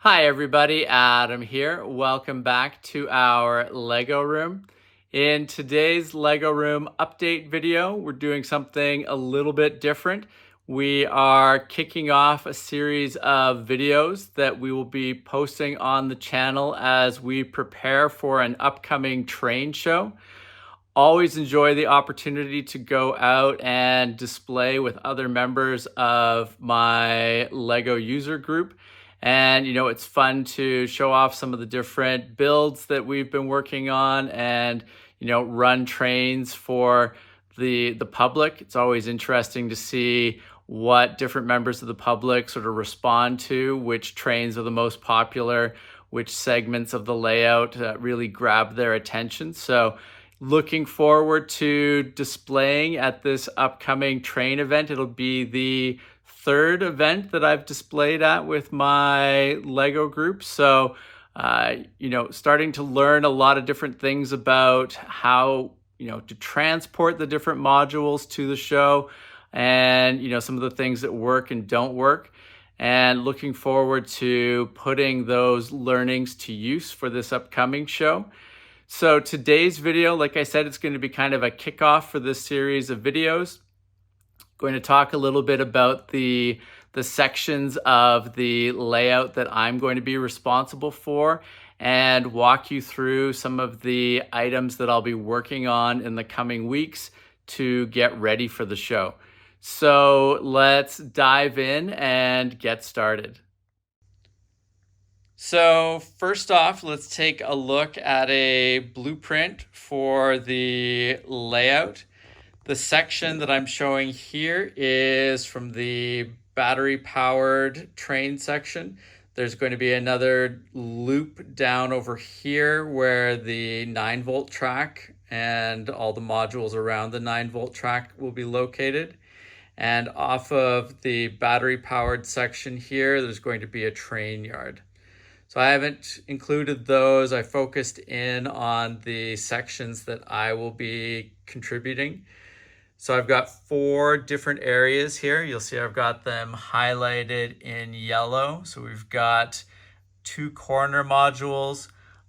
Hi everybody, Adam here. Welcome back to our Lego room. In today's Lego room update video, we're doing something a little bit different. We are kicking off a series of videos that we will be posting on the channel as we prepare for an upcoming train show. Always enjoy the opportunity to go out and display with other members of my Lego user group. And, it's fun to show off some of the different builds that we've been working on and, run trains for the public. It's always interesting to see what different members of the public sort of respond to, which trains are the most popular, which segments of the layout really grab their attention. So looking forward to displaying at this upcoming train event. It'll be the third event that I've displayed at with my Lego group. So, starting to learn a lot of different things about how, to transport the different modules to the show and, some of the things that work and don't work. And looking forward to putting those learnings to use for this upcoming show. So today's video, like I said, it's going to be kind of a kickoff for this series of videos. Going to talk a little bit about the sections of the layout that I'm going to be responsible for and walk you through some of the items that I'll be working on in the coming weeks to get ready for the show. So let's dive in and get started. So first off, let's take a look at a blueprint for the layout. The section that I'm showing here is from the battery-powered train section. There's going to be another loop down over here where the 9-volt track and all the modules around the 9-volt track will be located. And off of the battery-powered section here, there's going to be a train yard. So I haven't included those. I focused in on the sections that I will be contributing. So I've got 4 different areas here. You'll see I've got them highlighted in yellow. So we've got 2 corner modules,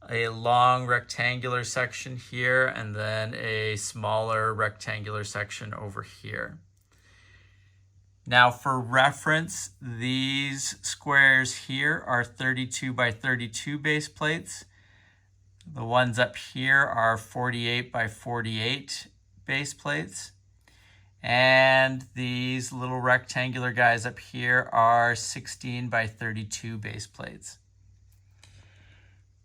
a long rectangular section here, and then a smaller rectangular section over here. Now for reference, these squares here are 32 by 32 base plates. The ones up here are 48 by 48 base plates. And these little rectangular guys up here are 16 by 32 base plates.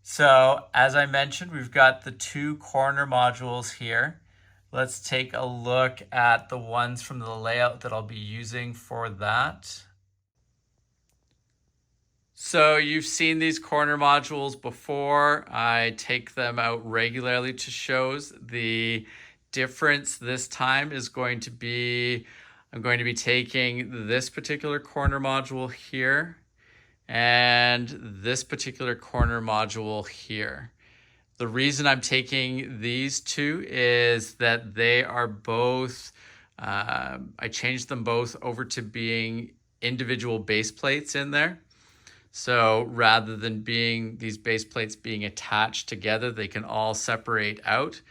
So as I mentioned, we've got the 2 corner modules here. Let's take a look at the ones from the layout that I'll be using for that. So you've seen these corner modules before. I take them out regularly to shows. The difference this time is going to be, I'm going to be taking this particular corner module here and this particular corner module here. The reason I'm taking these 2 is that they are both, I changed them both over to being individual base plates in there. So rather than being these base plates being attached together, they can all separate out.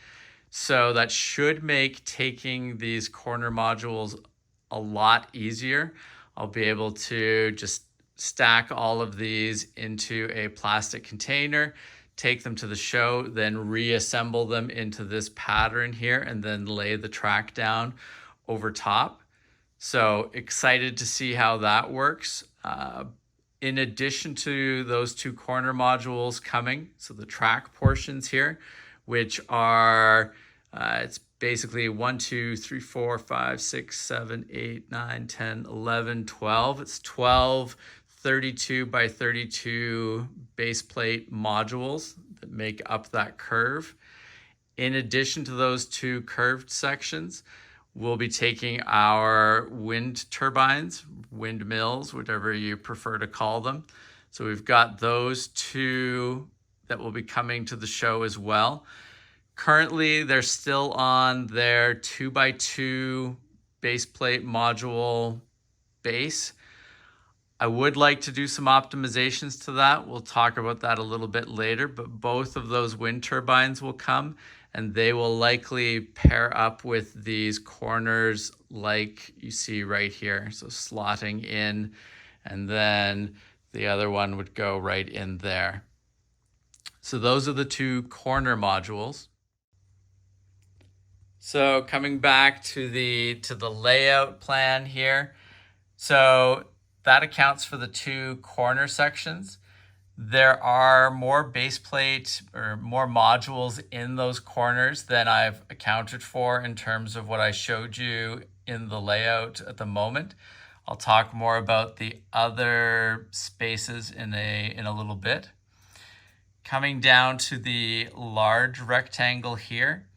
So that should make taking these corner modules a lot easier. I'll be able to just stack all of these into a plastic container, take them to the show, then reassemble them into this pattern here, and then lay the track down over top. So excited to see how that works. In addition to those 2 corner modules coming, so the track portions here, which are, it's basically 1, 2, 3, 4, 5, 6, 7, 8, 9, 10, 11, 12. It's 12 32 by 32 base plate modules that make up that curve. In addition to those 2 curved sections, we'll be taking our wind turbines, windmills, whatever you prefer to call them. So we've got those 2 that will be coming to the show as well. Currently, they're still on their 2x2 base plate module base. I would like to do some optimizations to that. We'll talk about that a little bit later, but both of those wind turbines will come and they will likely pair up with these corners like you see right here. So slotting in, and then the other one would go right in there. So those are the two corner modules. So coming back to the layout plan here. So that accounts for the two corner sections. There are more base plate or more modules in those corners than I've accounted for in terms of what I showed you in the layout at the moment. I'll talk more about the other spaces in a little bit. Coming down to the large rectangle here.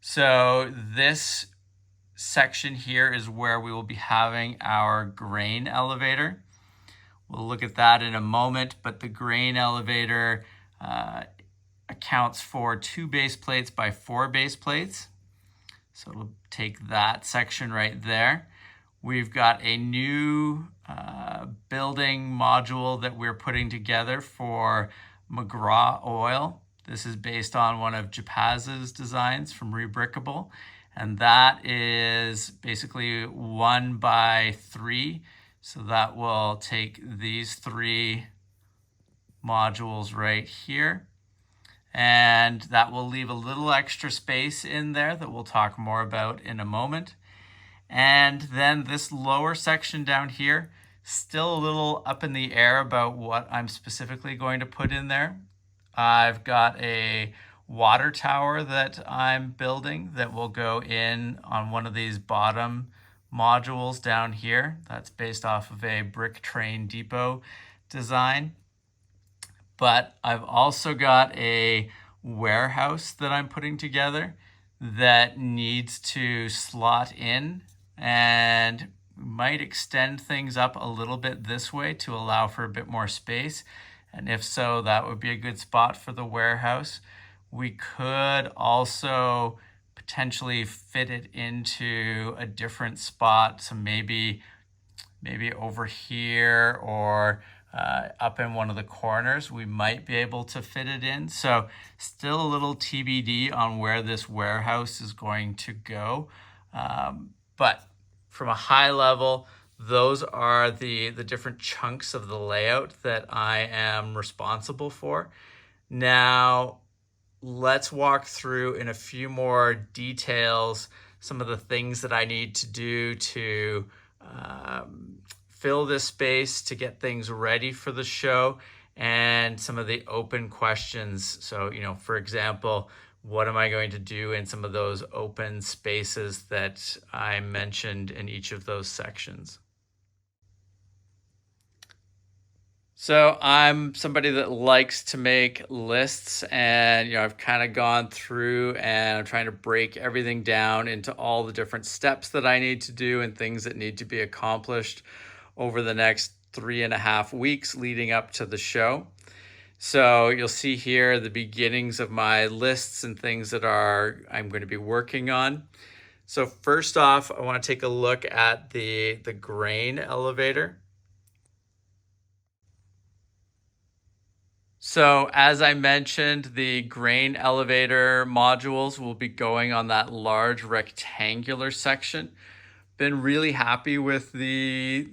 So this section here is where we will be having our grain elevator. We'll look at that in a moment, but the grain elevator accounts for 2 base plates by 4 base plates. So we'll take that section right there. We've got a new building module that we're putting together for McGraw Oil. This is based on one of Japaz's designs from Rebrickable. And that is basically 1 by 3. So that will take these 3 modules right here. And that will leave a little extra space in there that we'll talk more about in a moment. And then this lower section down here, still a little up in the air about what I'm specifically going to put in there. I've got a water tower that I'm building that will go in on one of these bottom modules down here. That's based off of a brick train depot design. But I've also got a warehouse that I'm putting together that needs to slot in and might extend things up a little bit this way to allow for a bit more space. And if so, that would be a good spot for the warehouse. We could also potentially fit it into a different spot. So maybe over here or up in one of the corners, we might be able to fit it in. So still a little TBD on where this warehouse is going to go. But from a high level, those are the different chunks of the layout that I am responsible for. Now, let's walk through in a few more details some of the things that I need to do to fill this space, to get things ready for the show, and some of the open questions. So, for example, what am I going to do in some of those open spaces that I mentioned in each of those sections? So I'm somebody that likes to make lists, and I've kind of gone through and I'm trying to break everything down into all the different steps that I need to do and things that need to be accomplished over the next 3.5 weeks leading up to the show. So you'll see here the beginnings of my lists and things that I'm going to be working on. So first off, I want to take a look at the grain elevator. So as I mentioned, the grain elevator modules will be going on that large rectangular section. Been really happy with the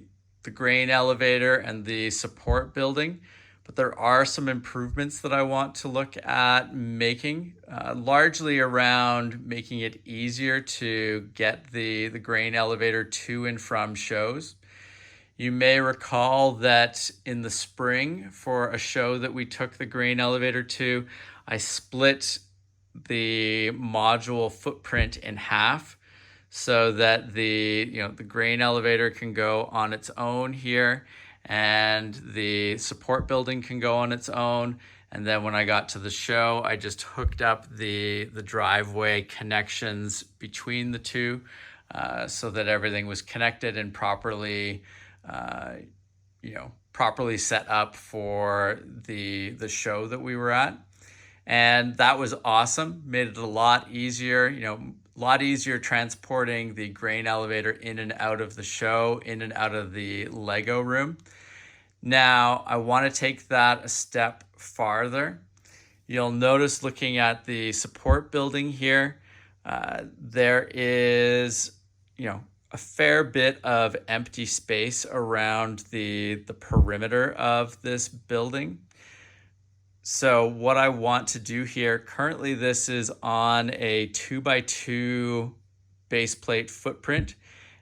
grain elevator and the support building, but there are some improvements that I want to look at making, largely around making it easier to get the grain elevator to and from shows. You may recall that in the spring, for a show that we took the grain elevator to, I split the module footprint in half so that the grain elevator can go on its own here and the support building can go on its own. And then when I got to the show, I just hooked up the driveway connections between the two so that everything was connected and properly set up for the show that we were at. And that was awesome. Made it a lot easier, A lot easier transporting the grain elevator in and out of the show, in and out of the Lego room. Now, I want to take that a step farther. You'll notice looking at the support building here, there is, a fair bit of empty space around the perimeter of this building. So what I want to do here, currently this is on a 2x2 base plate footprint,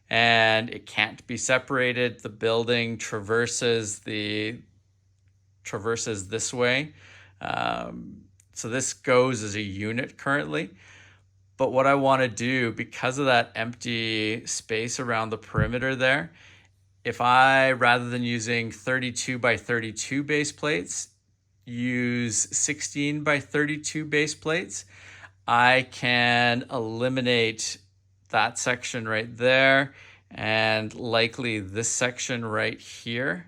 and it can't be separated. The building traverses this way. So this goes as a unit currently. But what I want to do, because of that empty space around the perimeter there, if I, rather than using 32x32 base plates, use 16x32 base plates, I can eliminate that section right there and likely this section right here.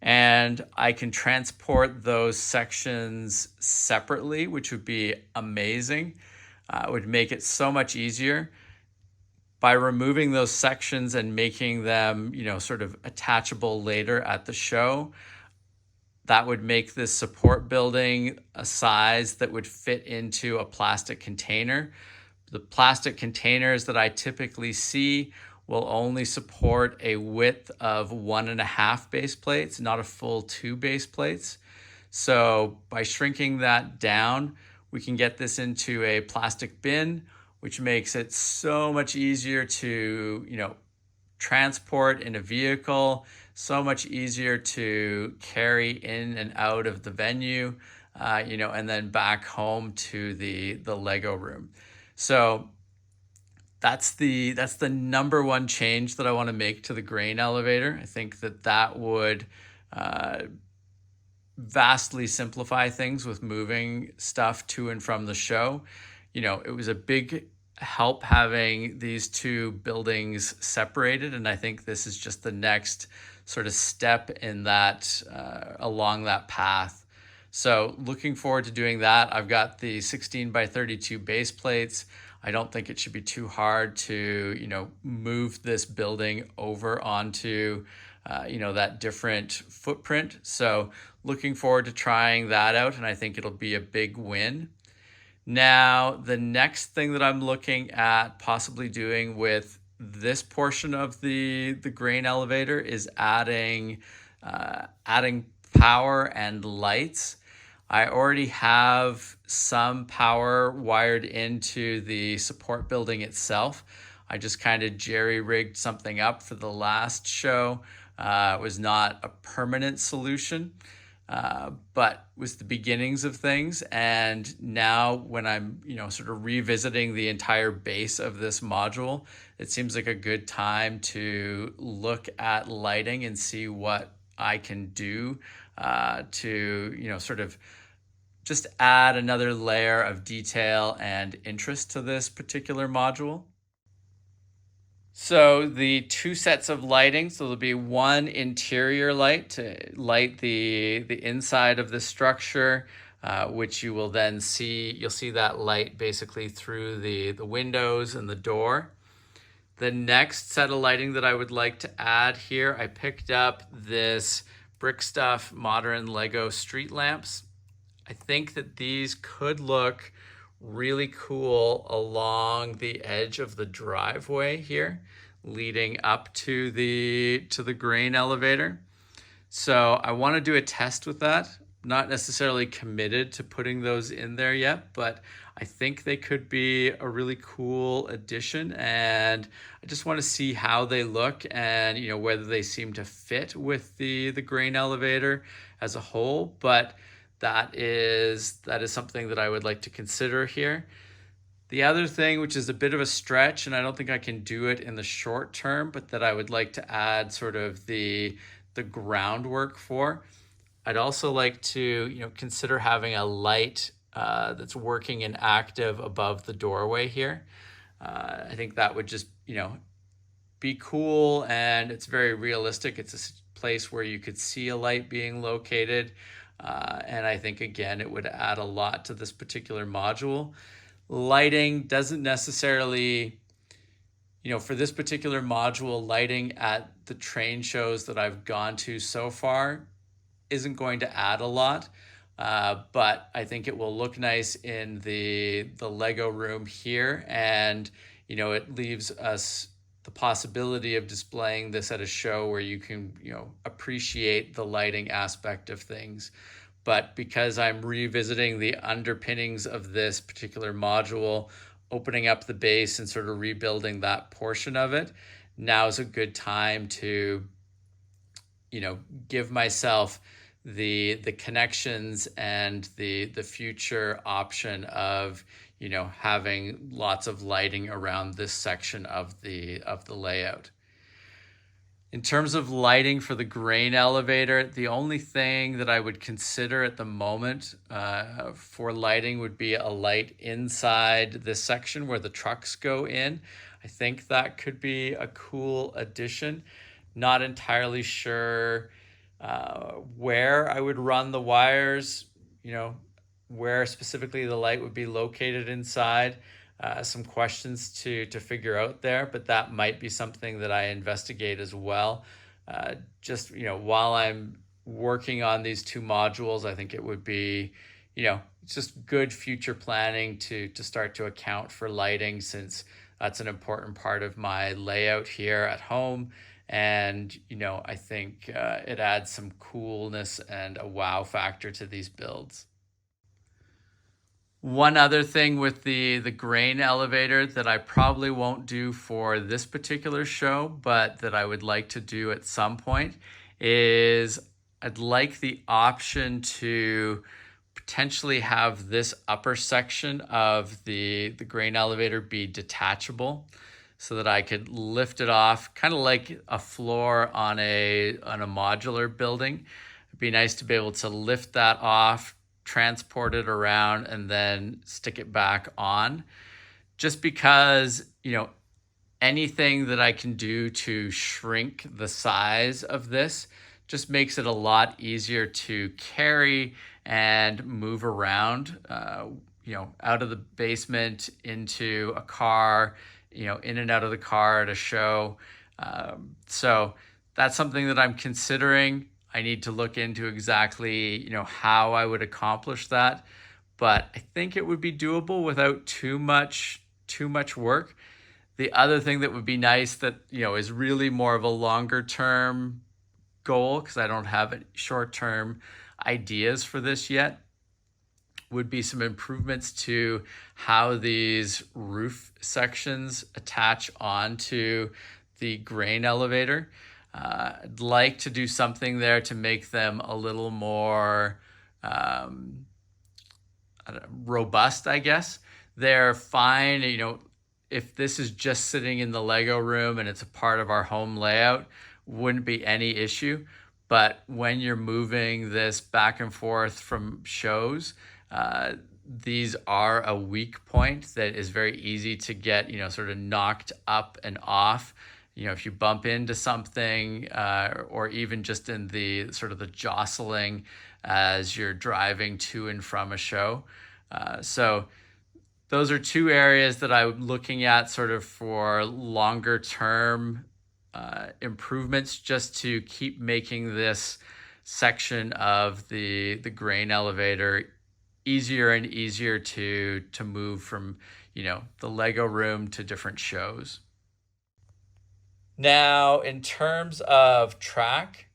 And I can transport those sections separately, which would be amazing. It would make it so much easier. By removing those sections and making them, sort of attachable later at the show, that would make this support building a size that would fit into a plastic container. The plastic containers that I typically see will only support a width of 1.5 base plates, not a full 2 base plates. So by shrinking that down, we can get this into a plastic bin, which makes it so much easier to, transport in a vehicle, so much easier to carry in and out of the venue, and then back home to the Lego room. So that's the number one change that I want to make to the grain elevator. I think that would vastly simplify things with moving stuff to and from the show. It was a big help having these two buildings separated, and I think this is just the next sort of step in that, along that path. So looking forward to doing that. I've got the 16x32 base plates. I don't think it should be too hard to, move this building over onto, that different footprint. So looking forward to trying that out, and I think it'll be a big win. Now, the next thing that I'm looking at possibly doing with this portion of the grain elevator is adding power and lights. I already have some power wired into the support building itself. I just kind of jerry-rigged something up for the last show. It was not a permanent solution, but was the beginnings of things. And now when I'm, sort of revisiting the entire base of this module, it seems like a good time to look at lighting and see what I can do to, sort of just add another layer of detail and interest to this particular module. So the two sets of lighting, so there'll be one interior light to light the inside of the structure, which you will then see. You'll see that light basically through the windows and the door. The next set of lighting that I would like to add here, I picked up this Brick Stuff Modern Lego street lamps. I think that these could look really cool along the edge of the driveway here, leading up to the grain elevator. So I want to do a test with that. Not necessarily committed to putting those in there yet, but I think they could be a really cool addition, and I just want to see how they look and whether they seem to fit with the grain elevator as a whole. But that is something that I would like to consider here. The other thing, which is a bit of a stretch, and I don't think I can do it in the short term, but that I would like to add sort of the groundwork for, I'd also like to consider having a light that's working and active above the doorway here. I think that would just be cool, and it's very realistic. It's a place where you could see a light being located. And I think, again, it would add a lot to this particular module. lighting doesn't necessarily, for this particular module, lighting at the train shows that I've gone to so far isn't going to add a lot. But I think it will look nice in the Lego room here. And, it leaves us the possibility of displaying this at a show where you can, appreciate the lighting aspect of things. But because I'm revisiting the underpinnings of this particular module, opening up the base and sort of rebuilding that portion of it, now is a good time to, give myself the connections and the future option of, having lots of lighting around this section of the layout. In terms of lighting for the grain elevator, the only thing that I would consider at the moment for lighting would be a light inside this section where the trucks go in. I think that could be a cool addition. Not entirely sure where I would run the wires, where specifically the light would be located inside. Some questions to figure out there, but that might be something that I investigate as well. Just, while I'm working on these two modules, I think it would be, just good future planning to start to account for lighting, since that's an important part of my layout here at home. And, I think it adds some coolness and a wow factor to these builds. One other thing with the grain elevator that I probably won't do for this particular show, but that I would like to do at some point, is I'd like the option to potentially have this upper section of the grain elevator be detachable, so that I could lift it off, kind of like a floor on a modular building. It'd be nice to be able to lift that off, transport it around, and then stick it back on. Just because, anything that I can do to shrink the size of this just makes it a lot easier to carry and move around, out of the basement into a car, in and out of the car at a show. So that's something that I'm considering. I need to look into exactly, how I would accomplish that. But I think it would be doable without too much work. The other thing that would be nice that, is really more of a longer term goal, because I don't have any short-term ideas for this yet, would be some improvements to how these roof sections attach onto the grain elevator. I'd like to do something there to make them a little more robust, I guess. They're fine, if this is just sitting in the Lego room and it's a part of our home layout, wouldn't be any issue. But when you're moving this back and forth from shows, these are a weak point that is very easy to get, sort of knocked up and off. If you bump into something, or even just in the sort of the jostling as you're driving to and from a show. So those are two areas that I'm looking at sort of for longer term improvements, just to keep making this section of the grain elevator easier and easier to move from, the Lego room to different shows. Now, in terms of track,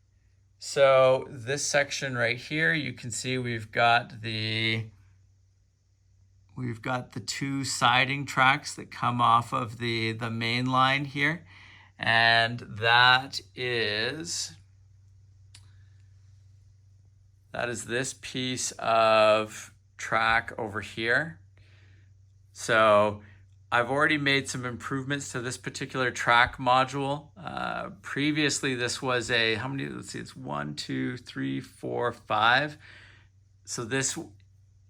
so this section right here, you can see we've got the two siding tracks that come off of the main line here, and that is this piece of track over here. So I've already made some improvements to this particular track module. Previously, this was how many? Let's see, it's 1, 2, 3, 4, 5. So this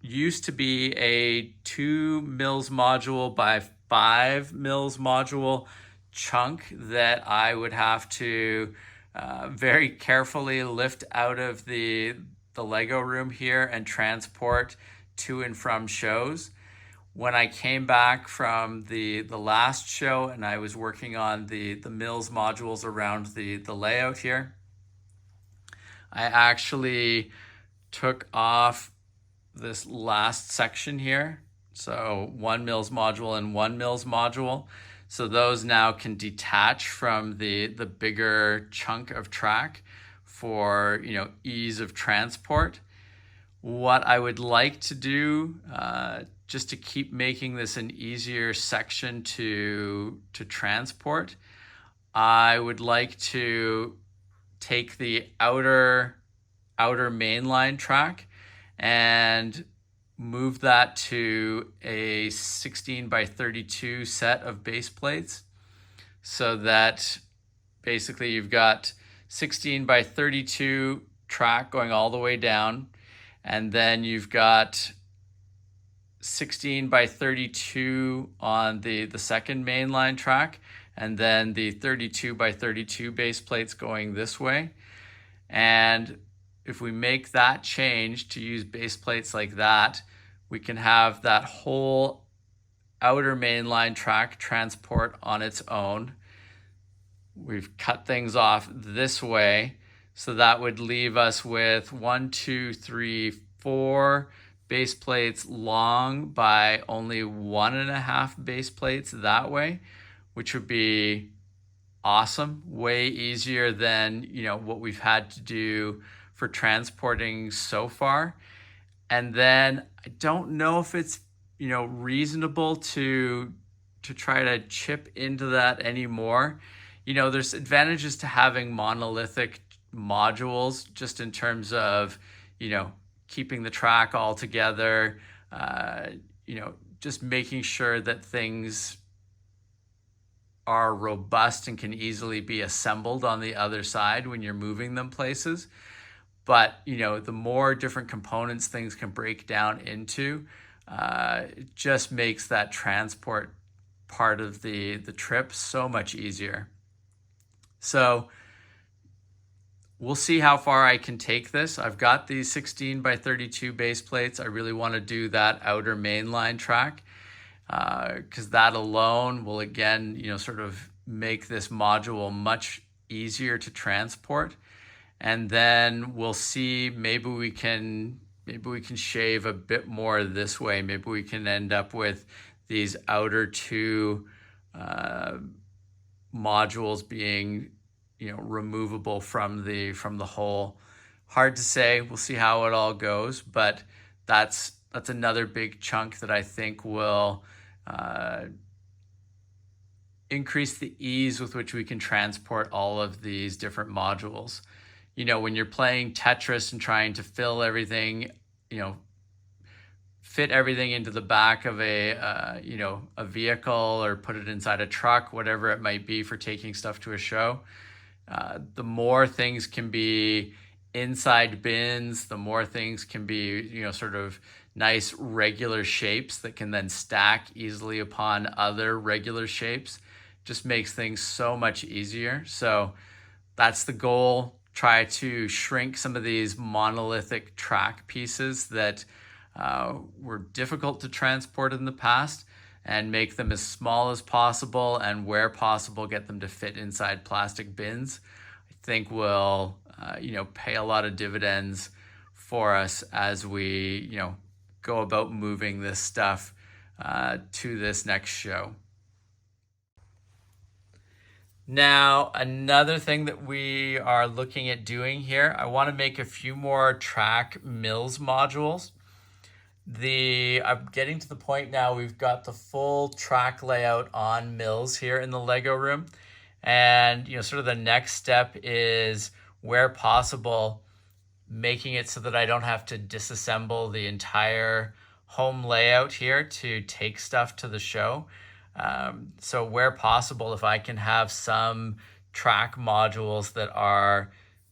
used to be a 2 mils module by 5 mils module chunk that I would have to very carefully lift out of the Lego room here and transport to and from shows. when I came back from the last show and I was working on the Mills modules around the layout here, I actually took off this last section here. So one Mills module and one Mills module. So those now can detach from the bigger chunk of track for, ease of transport. What I would like to do, just to keep making this an easier section to transport, I would like to take the outer mainline track and move that to a 16 by 32 set of base plates, so that basically you've got 16 by 32 track going all the way down, and then you've got 16 by 32 on the second mainline track, and then the 32 by 32 base plates going this way. And if we make that change to use base plates like that, we can have that whole outer mainline track transport on its own. We've cut things off this way, so that would leave us with 1, 2, 3, 4 base plates long by only 1.5 base plates that way, which would be awesome. Way easier than, what we've had to do for transporting so far. And then I don't know if it's, reasonable to try to chip into that anymore. There's advantages to having monolithic modules, just in terms of, keeping the track all together, just making sure that things are robust and can easily be assembled on the other side when you're moving them places. But, the more different components things can break down into, it just makes that transport part of the trip so much easier. So we'll see how far I can take this. I've got these 16 by 32 base plates. I really want to do that outer mainline track, because that alone will, again, sort of make this module much easier to transport. And then we'll see, maybe we can shave a bit more this way. Maybe we can end up with these outer two modules being, removable from the whole. Hard to say. We'll see how it all goes, but that's another big chunk that I think will increase the ease with which we can transport all of these different modules. When you're playing Tetris and trying to fill everything, fit everything into the back of a vehicle, or put it inside a truck, whatever it might be for taking stuff to a show, the more things can be inside bins, the more things can be, sort of nice regular shapes that can then stack easily upon other regular shapes. Just makes things so much easier. So that's the goal. Try to shrink some of these monolithic track pieces that were difficult to transport in the past, and make them as small as possible, and where possible, get them to fit inside plastic bins. I think will pay a lot of dividends for us as we go about moving this stuff to this next show. Now, another thing that we are looking at doing here, I want to make a few more track Mills modules. I'm getting to the point now, we've got the full track layout on Mills here in the Lego room. And, sort of the next step is, where possible, making it so that I don't have to disassemble the entire home layout here to take stuff to the show. So where possible, if I can have some track modules that are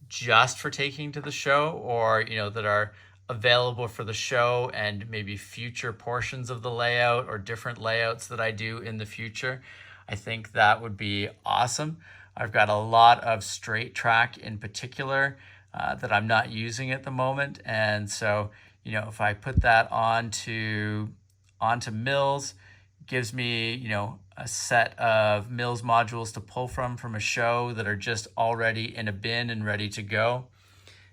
just for taking to the show, or, that are available for the show and maybe future portions of the layout, or different layouts that I do in the future, I think that would be awesome. I've got a lot of straight track in particular that I'm not using at the moment. And so, if I put that onto onto Mills. Gives me, a set of Mills modules to pull from a show that are just already in a bin and ready to go.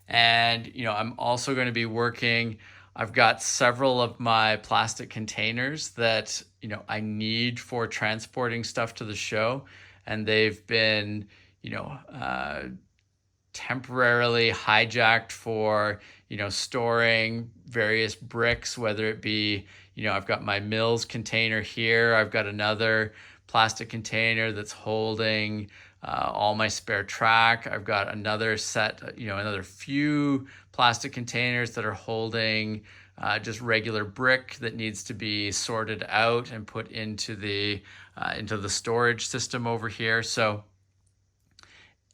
And, I'm also going to be working, I've got several of my plastic containers that, I need for transporting stuff to the show. And they've been, temporarily hijacked for, storing various bricks, whether it be, I've got my Mills container here. I've got another plastic container that's holding all my spare track. I've got another set, another few plastic containers that are holding just regular brick that needs to be sorted out and put into the storage system over here. So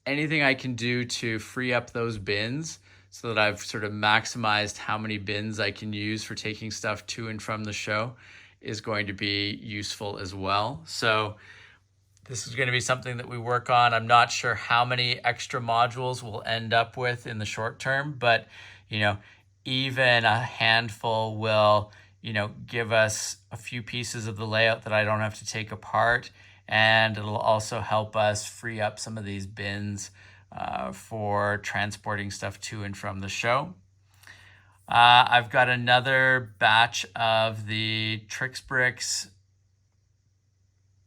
anything I can do to free up those bins so that I've sort of maximized how many bins I can use for taking stuff to and from the show is going to be useful as well. So this is going to be something that we work on. I'm not sure how many extra modules we'll end up with in the short term, but even a handful will give us a few pieces of the layout that I don't have to take apart, and it'll also help us free up some of these bins for transporting stuff to and from the show. I've got another batch of the Trix Bricks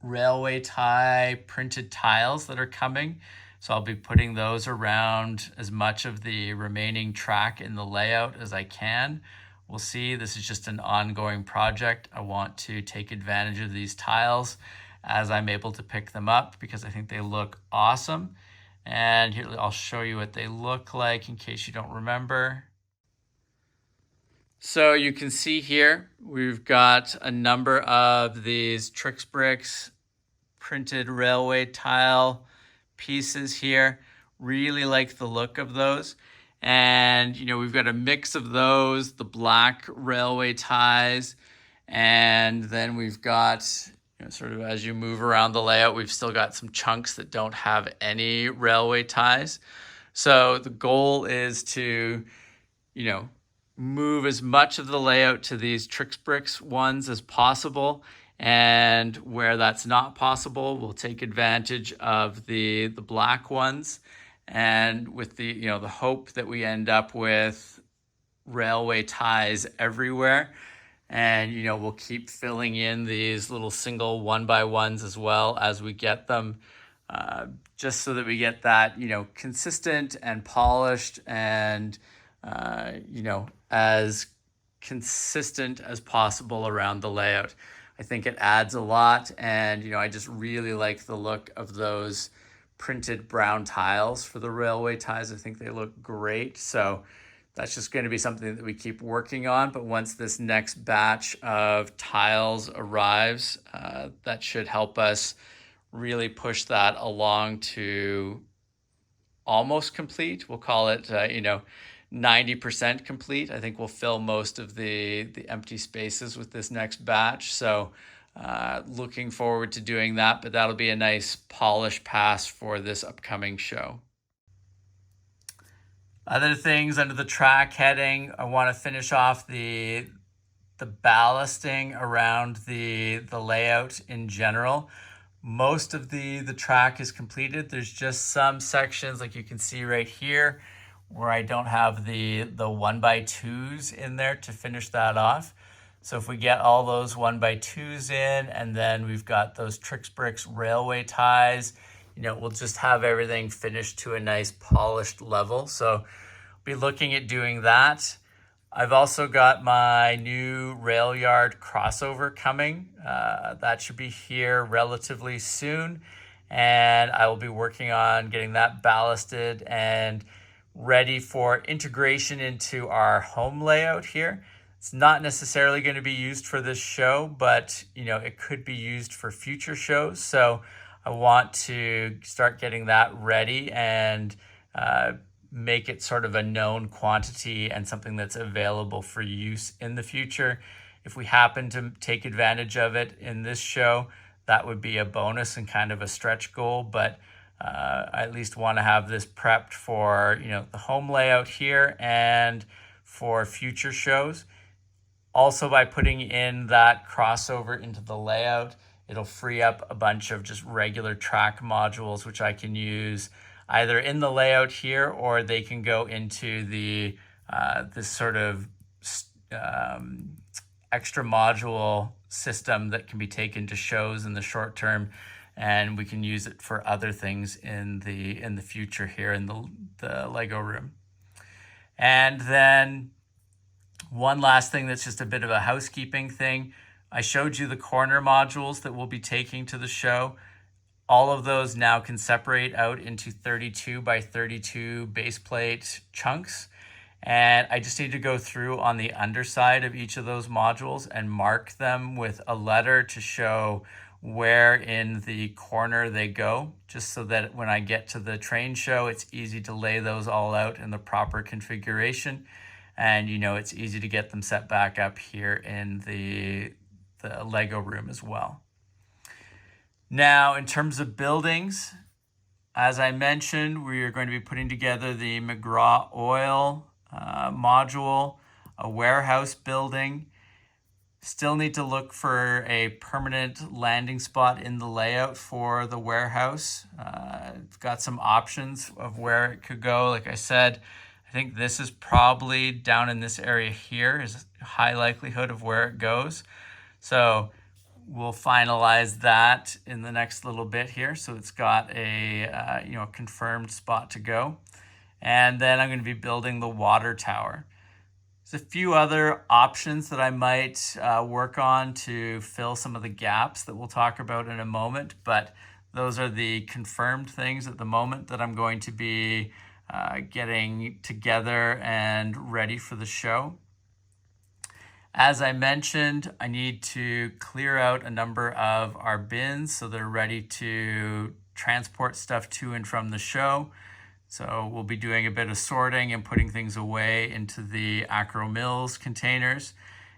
railway tie printed tiles that are coming. So I'll be putting those around as much of the remaining track in the layout as I can. We'll see, this is just an ongoing project. I want to take advantage of these tiles as I'm able to pick them up because I think they look awesome. And here, I'll show you what they look like in case you don't remember. So you can see here, we've got a number of these Trix Bricks printed railway tile pieces here. Really like the look of those. And, we've got a mix of those, the black railway ties, and then we've got, sort of as you move around the layout, we've still got some chunks that don't have any railway ties. So the goal is to, move as much of the layout to these Trix Bricks ones as possible. And where that's not possible, we'll take advantage of the black ones. And with the, the hope that we end up with railway ties everywhere. And, we'll keep filling in these little single 1x1s as well as we get them, just so that we get that, consistent and polished and, as consistent as possible around the layout. I think it adds a lot. And, I just really like the look of those printed brown tiles for the railway ties. I think they look great. So that's just going to be something that we keep working on. But once this next batch of tiles arrives, that should help us really push that along to almost complete. We'll call it, 90% complete. I think we'll fill most of the empty spaces with this next batch. So looking forward to doing that, but that'll be a nice polish pass for this upcoming show. Other things under the track heading, I want to finish off the ballasting around the layout in general. Most of the track is completed. There's just some sections, like you can see right here, where I don't have the 1x2s in there to finish that off. So if we get all those 1x2s in, and then we've got those Trix Bricks railway ties, we'll just have everything finished to a nice polished level. So be looking at doing that. I've also got my new rail yard crossover coming. That should be here relatively soon. And I will be working on getting that ballasted and ready for integration into our home layout here. It's not necessarily going to be used for this show, but it could be used for future shows. So I want to start getting that ready and make it sort of a known quantity and something that's available for use in the future. If we happen to take advantage of it in this show, that would be a bonus and kind of a stretch goal, but I at least want to have this prepped for the home layout here and for future shows. Also, by putting in that crossover into the layout, it'll free up a bunch of just regular track modules, which I can use either in the layout here, or they can go into the this sort of extra module system that can be taken to shows in the short term, and we can use it for other things in the future here in the Lego room. And then one last thing that's just a bit of a housekeeping thing. I showed you the corner modules that we'll be taking to the show. All of those now can separate out into 32 by 32 base plate chunks. And I just need to go through on the underside of each of those modules and mark them with a letter to show where in the corner they go, just so that when I get to the train show, it's easy to lay those all out in the proper configuration. And it's easy to get them set back up here in the Lego room as well. Now, in terms of buildings, as I mentioned, we are going to be putting together the McGraw oil module, a warehouse building. Still need to look for a permanent landing spot in the layout for the warehouse. I've got some options of where it could go. Like I said, I think this is probably down in this area here is a high likelihood of where it goes. So we'll finalize that in the next little bit here. So it's got a confirmed spot to go. And then I'm going to be building the water tower. There's a few other options that I might work on to fill some of the gaps that we'll talk about in a moment, but those are the confirmed things at the moment that I'm going to be getting together and ready for the show. As I mentioned, I need to clear out a number of our bins so they're ready to transport stuff to and from the show. So we'll be doing a bit of sorting and putting things away into the Acro Mills containers.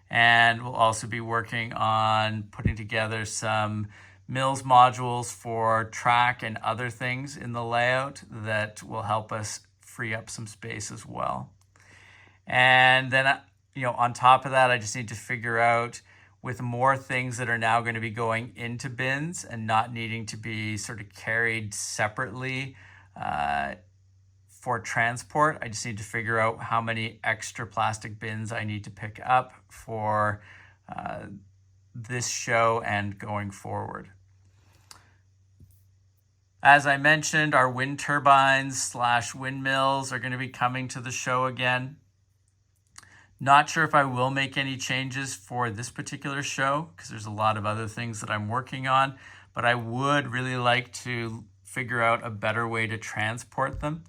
And we'll also be working on putting together some Mills modules for track and other things in the layout that will help us free up some space as well. And then, on top of that, I just need to figure out, with more things that are now going to be going into bins and not needing to be sort of carried separately for transport, I just need to figure out how many extra plastic bins I need to pick up for this show and going forward. As I mentioned, our wind turbines / windmills are going to be coming to the show again. Not sure if I will make any changes for this particular show because there's a lot of other things that I'm working on, but I would really like to figure out a better way to transport them.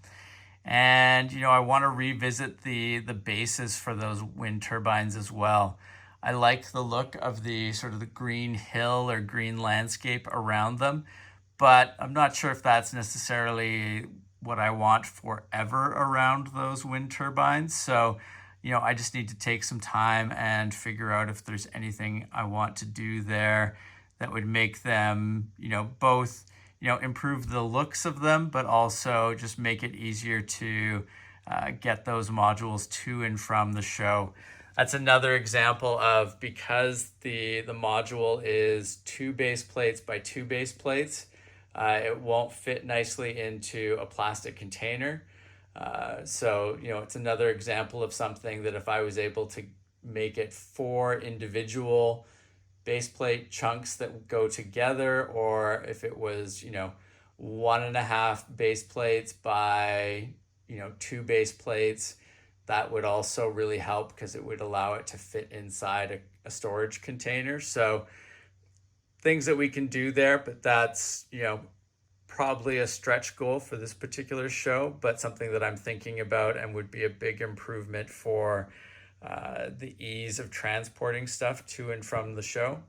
And, I want to revisit the bases for those wind turbines as well. I like the look of the sort of the green hill or green landscape around them, but I'm not sure if that's necessarily what I want forever around those wind turbines. So, I just need to take some time and figure out if there's anything I want to do there that would make them, both improve the looks of them, but also just make it easier to get those modules to and from the show. That's another example of, because the module is 2 base plates by 2 base plates, it won't fit nicely into a plastic container. So, it's another example of something that if I was able to make it 4 individual base plate chunks that go together, or if it was 1.5 base plates by 2 base plates, that would also really help because it would allow it to fit inside a storage container. So things that we can do there, but that's probably a stretch goal for this particular show, but something that I'm thinking about and would be a big improvement for the ease of transporting stuff to and from the show.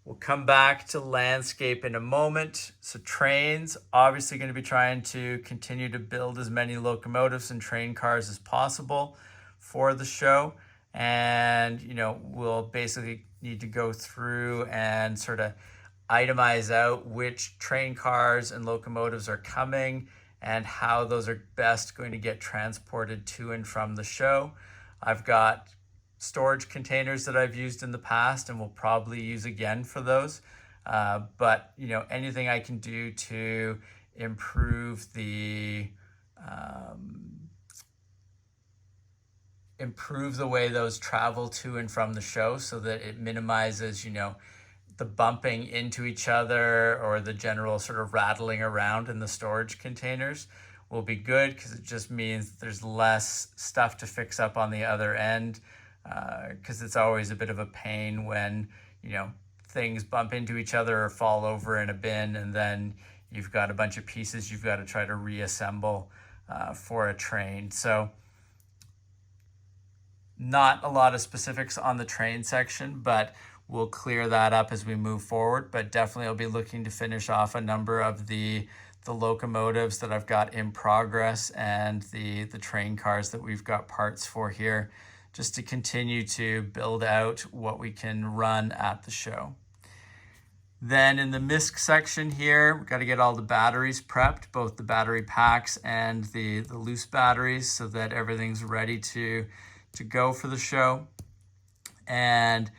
We'll come back to landscape in a moment. So trains, obviously going to be trying to continue to build as many locomotives and train cars as possible for the show. And, we'll basically need to go through and sort of itemize out which train cars and locomotives are coming and how those are best going to get transported to and from the show. I've got storage containers that I've used in the past and will probably use again for those. But anything I can do to improve the way those travel to and from the show, so that it minimizes the bumping into each other or the general sort of rattling around in the storage containers, will be good, because it just means there's less stuff to fix up on the other end, because it's always a bit of a pain when things bump into each other or fall over in a bin, and then you've got a bunch of pieces you've got to try to reassemble for a train. So not a lot of specifics on the train section, but we'll clear that up as we move forward. But definitely I'll be looking to finish off a number of the locomotives that I've got in progress, and the train cars that we've got parts for here, just to continue to build out what we can run at the show. Then in the MISC section here, we've got to get all the batteries prepped, both the battery packs and the loose batteries, so that everything's ready to go for the show. And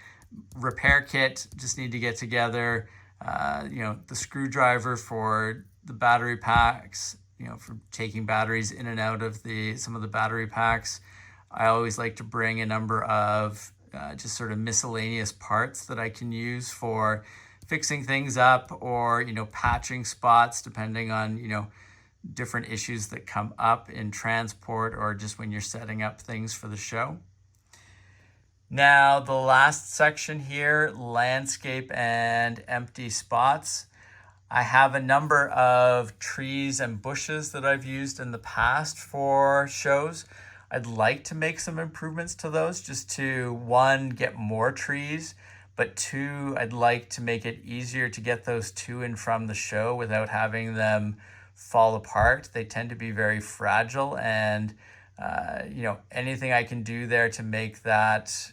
repair kit, just need to get together, the screwdriver for the battery packs, for taking batteries in and out of some of the battery packs. I always like to bring a number of just sort of miscellaneous parts that I can use for fixing things up, or patching spots, depending on different issues that come up in transport, or just when you're setting up things for the show. Now the last section here, landscape and empty spots. I have a number of trees and bushes that I've used in the past for shows. I'd like to make some improvements to those, just to, one, get more trees, but two, I'd like to make it easier to get those to and from the show without having them fall apart. They tend to be very fragile, and anything I can do there to make that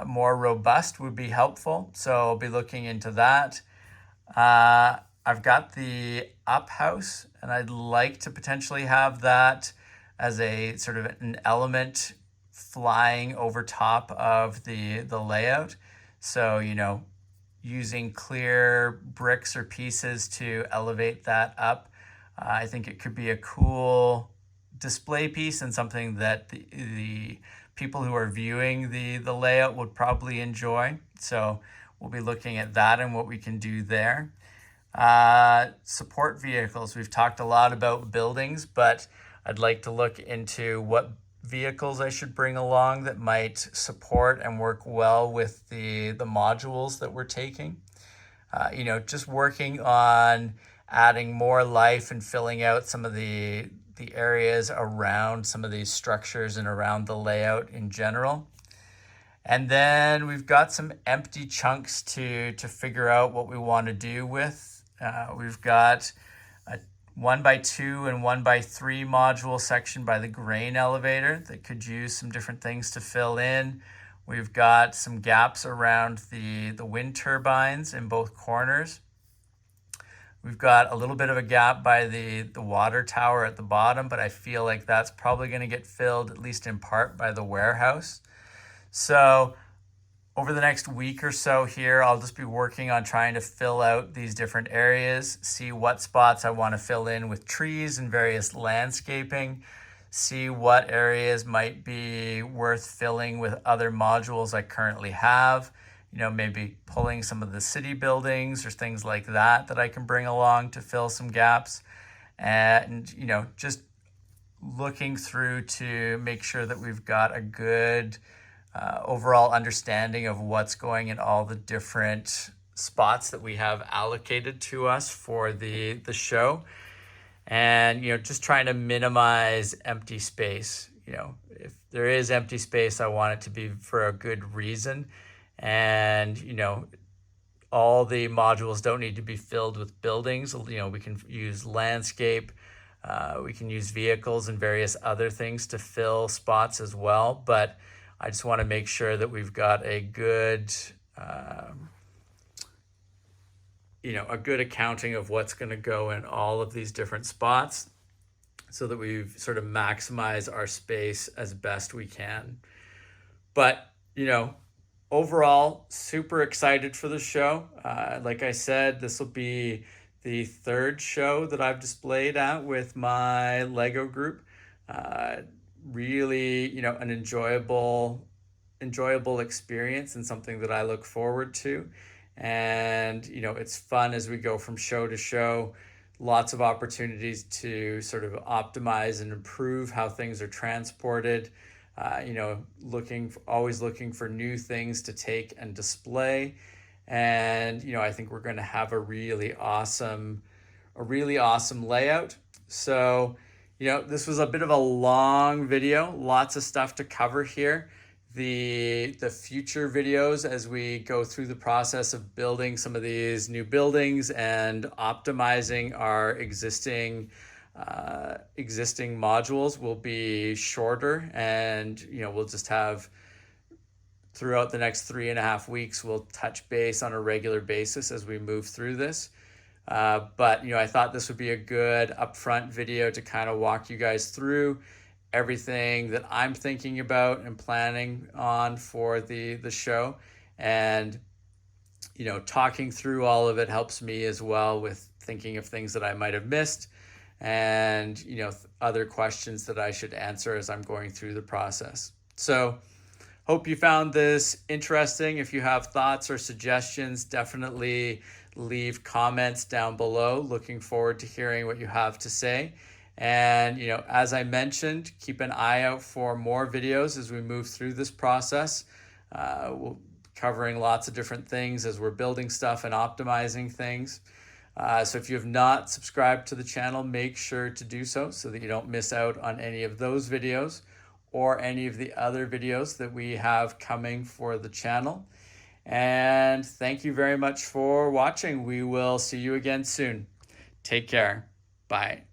more robust would be helpful. So I'll be looking into that. I've got the up house, and I'd like to potentially have that as a sort of an element flying over top of the layout. So, using clear bricks or pieces to elevate that up. I think it could be a cool display piece, and something that the people who are viewing the layout would probably enjoy. So we'll be looking at that and what we can do there. Support vehicles. We've talked a lot about buildings, but I'd like to look into what vehicles I should bring along that might support and work well with the modules that we're taking. Just working on adding more life and filling out some of the areas around some of these structures and around the layout in general. And then we've got some empty chunks to figure out what we want to do with. We've got a 1x2 and 1x3 module section by the grain elevator that could use some different things to fill in. We've got some gaps around the wind turbines in both corners. We've got a little bit of a gap by the water tower at the bottom, but I feel like that's probably going to get filled, at least in part, by the warehouse. So over the next week or so here, I'll just be working on trying to fill out these different areas, see what spots I want to fill in with trees and various landscaping, see what areas might be worth filling with other modules I currently have, maybe pulling some of the city buildings or things like that I can bring along to fill some gaps, and, just looking through to make sure that we've got a good overall understanding of what's going in all the different spots that we have allocated to us for the show. And, just trying to minimize empty space. If there is empty space, I want it to be for a good reason. And, all the modules don't need to be filled with buildings. We can use landscape, we can use vehicles and various other things to fill spots as well. But I just want to make sure that we've got a good, a good accounting of what's going to go in all of these different spots, so that we've sort of maximized our space as best we can. But, overall, super excited for the show. Like I said, this will be the third show that I've displayed at with my Lego group. Uh, Really, an enjoyable experience and something that I look forward to. And, it's fun as we go from show to show. Lots of opportunities to sort of optimize and improve how things are transported. Always looking for new things to take and display. And, I think we're going to have a really awesome layout. So, this was a bit of a long video, lots of stuff to cover here. The future videos, as we go through the process of building some of these new buildings and optimizing our existing modules, will be shorter, and we'll just have, throughout the next 3.5 weeks, we'll touch base on a regular basis as we move through this. But I thought this would be a good upfront video to kind of walk you guys through everything that I'm thinking about and planning on for the show. And talking through all of it helps me as well with thinking of things that I might have missed, and other questions that I should answer as I'm going through the process. So hope you found this interesting. If you have thoughts or suggestions, definitely leave comments down below. Looking forward to hearing what you have to say. And, as I mentioned, keep an eye out for more videos as we move through this process. We'll be covering lots of different things as we're building stuff and optimizing things. So if you have not subscribed to the channel, make sure to do so that you don't miss out on any of those videos or any of the other videos that we have coming for the channel. And thank you very much for watching. We will see you again soon. Take care. Bye.